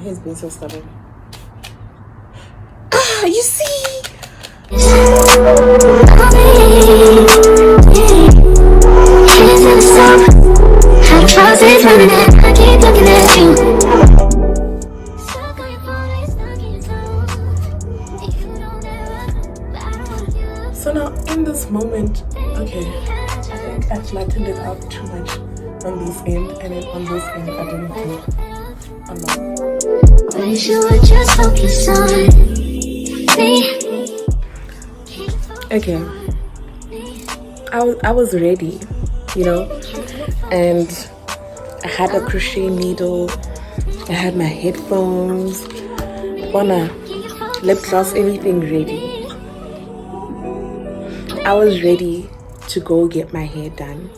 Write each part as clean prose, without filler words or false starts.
He's being so stubborn. Ah, you see? So now in this moment, okay, I think I flattened it out too much on this end, and then on this end I didn't do a lot. Wish you would just focus on me. Okay, I was ready, you know, and I had a crochet needle, I had my headphones, lip gloss, everything ready. I was ready to go get my hair done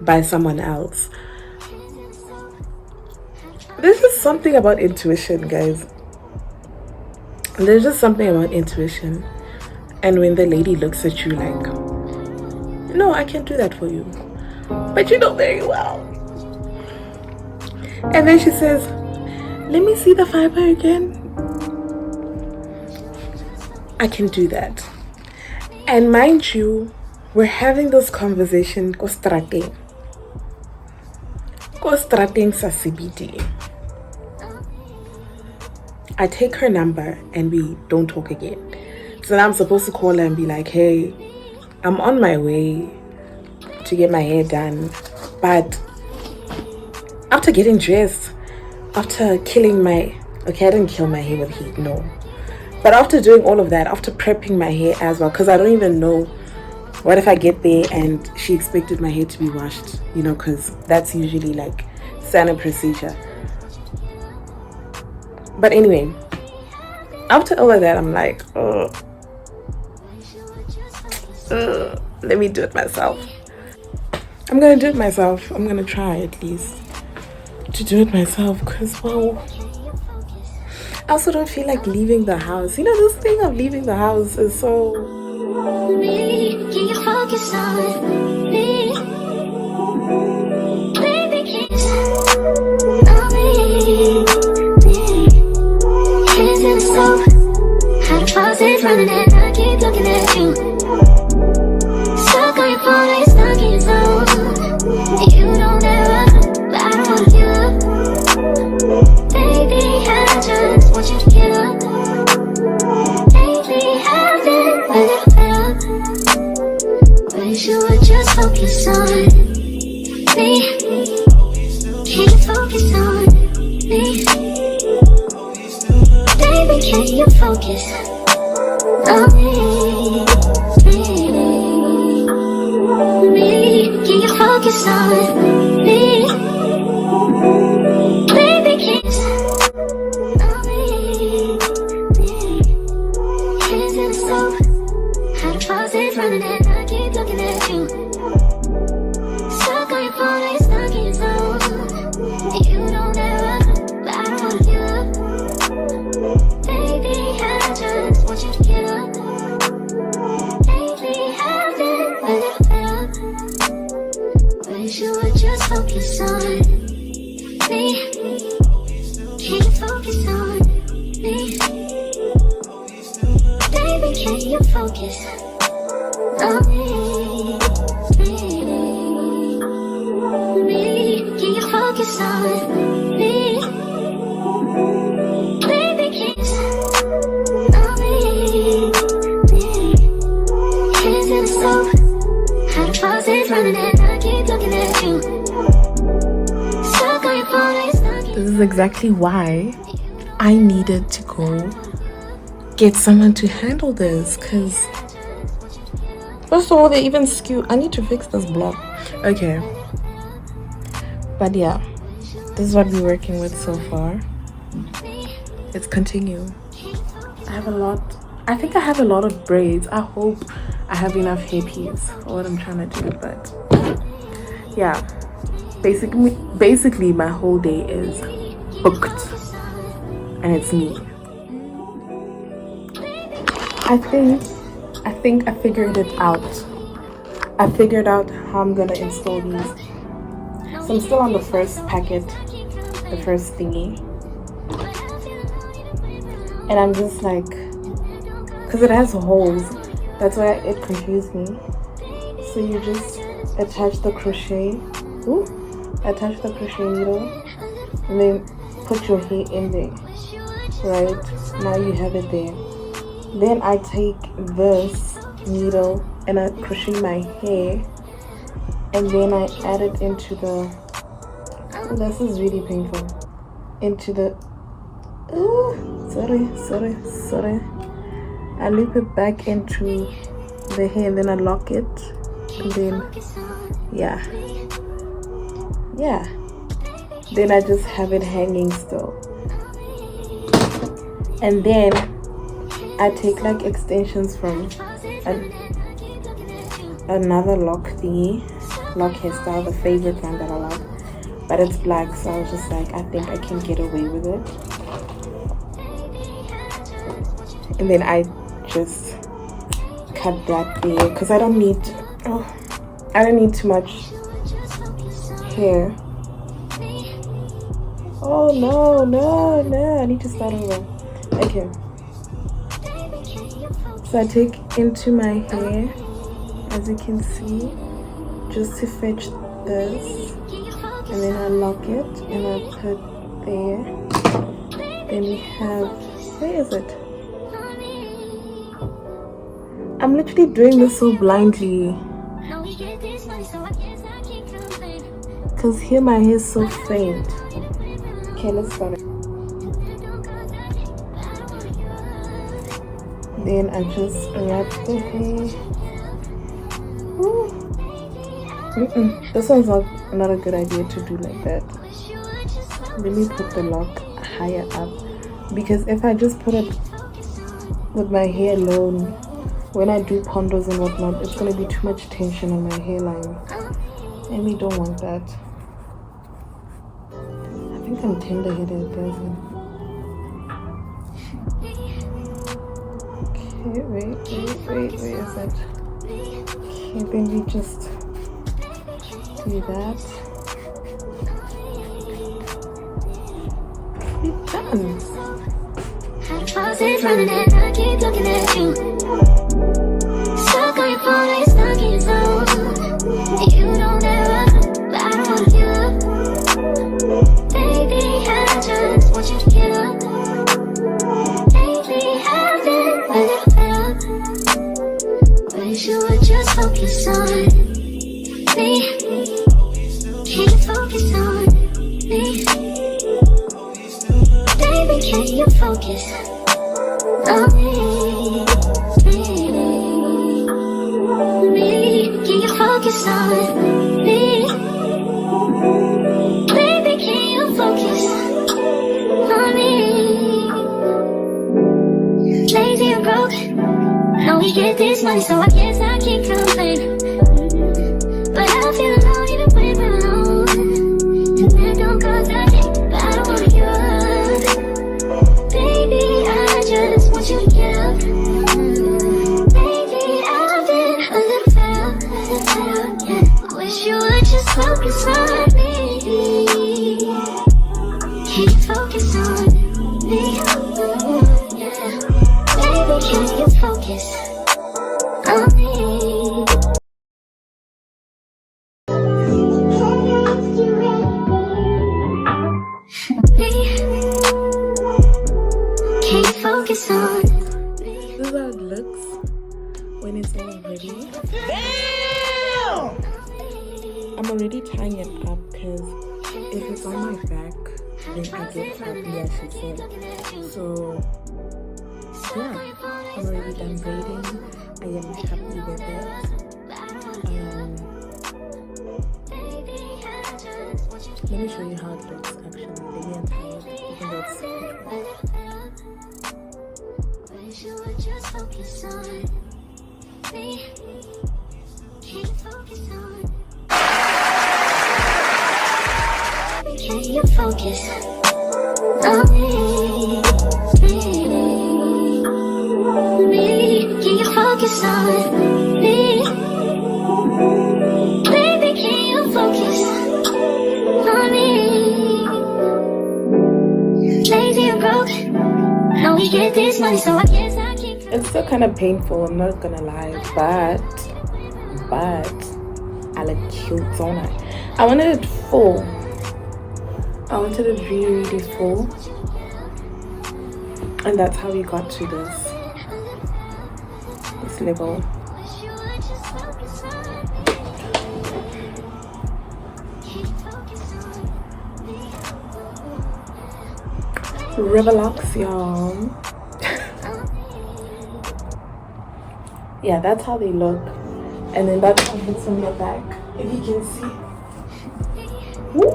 by someone else. There's just something about intuition, guys. There's just something about intuition. And when the lady looks at you like, no, I can't do that for you, but you know very well. And then she says, let me see the fiber again. I can do that. And mind you, we're having this conversation ko strateng sa CBD. I take her number and we don't talk again. So now I'm supposed to call her and be like, hey, I'm on my way to get my hair done. But after getting dressed, after killing my... Okay, I didn't kill my hair with heat, no. But after doing all of that, after prepping my hair as well, because I don't even know what if I get there and she expected my hair to be washed, you know, because that's usually like standard procedure. But anyway, after all of that, I'm like, let me do it myself. I'm gonna do it myself. I'm gonna try at least to do it myself, because, well, I also don't feel like leaving the house. You know, this thing of leaving the house is so... Can you focus on me? Baby, on me. Hands in the soap. How the faucet's running and I keep looking at you. Stuck on your phone, stuck in your zone. You don't ever, but I don't want to give up. Baby, I just want you to get up. Lately, I've been a little fed up. Wish you would just focus on me. Can you focus on me? Baby, can you focus on me? Can you focus on me? Baby, can you on me? Hands in the soap. How the faucet's running and I keep looking at you. Stuck on your phone, stuck in your zone. You don't ever, but I don't want to give up. Baby, I just want you to get up. Lately, I've been a little fed up. Wish you would just focus on me. Can you focus on me? Baby, can you focus on me? Can you focus on me? Baby, can you on me? Hands in the soap. How the faucet's running and I keep looking at you. Stuck on your phone, stuck in your... This is exactly why I needed to go get someone to handle this, because first of all, they even skew. I need to fix this block. Okay, but yeah, this is what we're working with so far. Let's continue. I think I have a lot of braids. I hope I have enough hairpiece for what I'm trying to do, but yeah, basically my whole day is booked and it's me. I think I figured it out. I figured out how I'm gonna install these. So I'm still on the first packet, the first thingy. and I'm just like, because it has holes, that's why it confused me. So you just attach the crochet needle and then put your hair in there. Right, now you have it there. Then I take this needle and I crochet my hair, and then I add it into the, oh, this is really painful, into the, oh, sorry, I loop it back into the hair, and then I lock it, and then yeah, then I just have it hanging still. And then I take like extensions from another lock thingy, Loc hairstyle, the favorite one that I love, but it's black, so I was just like, I think I can get away with it. And then I just cut that there because I don't need too much hair. Oh no, I need to start over. Okay, so I take into my hair, as you can see, just to fetch this, and then I lock it and I put there. Then we have, where is it? I'm literally doing this so blindly because here my hair is so faint. Okay, let's start it. Then I just wrap the hair. This one's not a good idea to do like that. Let me put the lock higher up, because if I just put it with my hair alone, when I do pondos and whatnot, it's going to be too much tension on my hairline, and we don't want that. I think I'm tender-headed, doesn't it? Okay, wait, where is it? Okay, then we just do that. We're done. Stuck on your phone, stuck in your zone. You don't ever, but I don't wanna give up. Baby, I just want you to get up. Lately, I've been a little fed up. Wish you would just focus on me. Can you focus on me? Baby, can you focus on me? Can you focus on me? Baby, can you focus on me? Lazy and broke, know we get this money, so I guess I can't complain. But I feel alone even when we're alone. And that don't cause nothing, but I don't wanna give up. Baby, I just want you to get up. Wish you would just focus on me. Can you focus on me? Yeah. Baby, can you focus on me? Can you focus on me? This is how it looks when it's all ready. I'm already tying it up because if it's on my back, then I get happy, as she said. So, yeah, I'm already done braiding. I am happy with it. Let me show you how it looks actually. Let me untie it, even though it's Can you focus on me? Can you focus on me? Baby, can you focus on me? Lazy and broke, know we get this money, so I guess I keep. It's still kind of painful, I'm not gonna lie, but I look cute, don't I? I wanted it full. I wanted it really, really full. And that's how we got to this level. River Locs, y'all. Yeah, that's how they look. And then that's how it hits on your back, if you can see. Woo.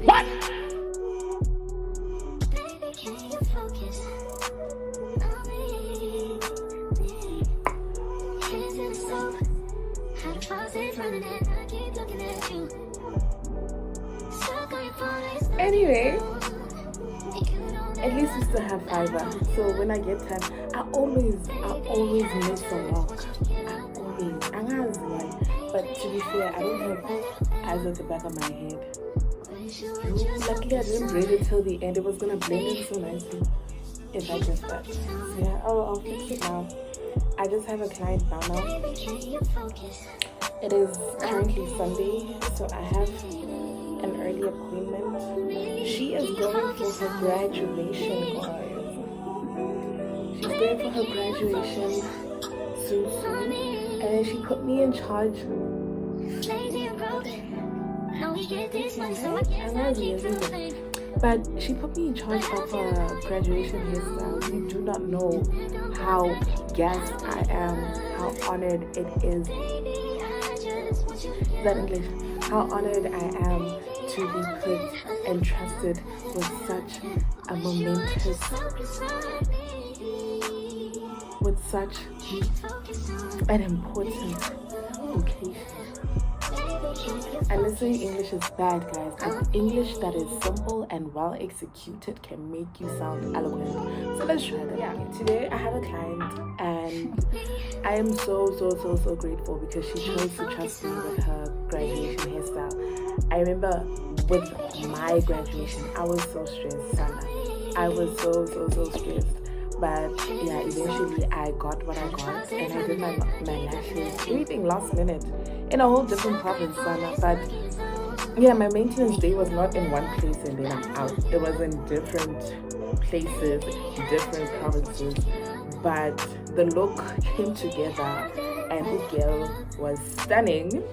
What? Anyway, at least we still have fiber. So when I get time, I always miss a walk. But to be fair, I don't have eyes at the back of my head. Luckily, I didn't braid it till the end. It was gonna blend in so nicely if I did that. So yeah, I'll fix it now. I just have a client now. It is currently Sunday, so I have an early appointment. She is going for her graduation, guys. She's going for her graduation soon. And then she put me in charge. But she put me in charge of her graduation hairstyle. You do not know how gassed I am, how honored it is. Is that English? How honored I am to be put and trusted with such a momentous, with such an important occasion. And listening English is bad, guys. But English that is simple and well executed can make you sound eloquent. So let's try that. Yeah. Today I have a client and I am so grateful because she chose to trust me with her graduation hairstyle. I remember with my graduation, I was so stressed, Sana. I was so stressed. But yeah, eventually I got what I got and I did my lashes, everything last minute in a whole different province, Sana. But yeah, my maintenance day was not in one place and then I'm out. It was in different places, different provinces. But the look came together and the girl was stunning.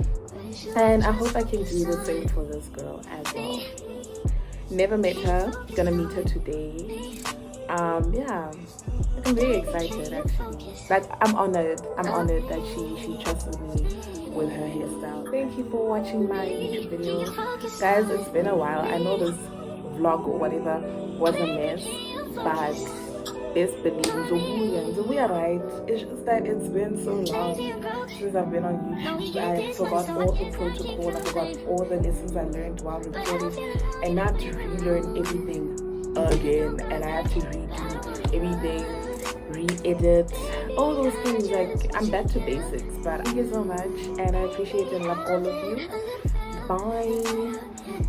And I hope I can do the same for this girl as well. Never met her, gonna meet her today. Yeah, I'm very excited actually. But I'm honored that she trusted me with her hairstyle. Thank you for watching my YouTube video. Guys, it's been a while. I know this vlog or whatever was a mess, but best believe we are right. It's just that it's been so long since I've been on YouTube. I forgot all the protocol, I forgot all the lessons I learned while recording, and now to relearn everything again, and I have to redo everything, re-edit, all those things. Like, I'm back to basics. But thank you so much, and I appreciate and love all of you. Bye.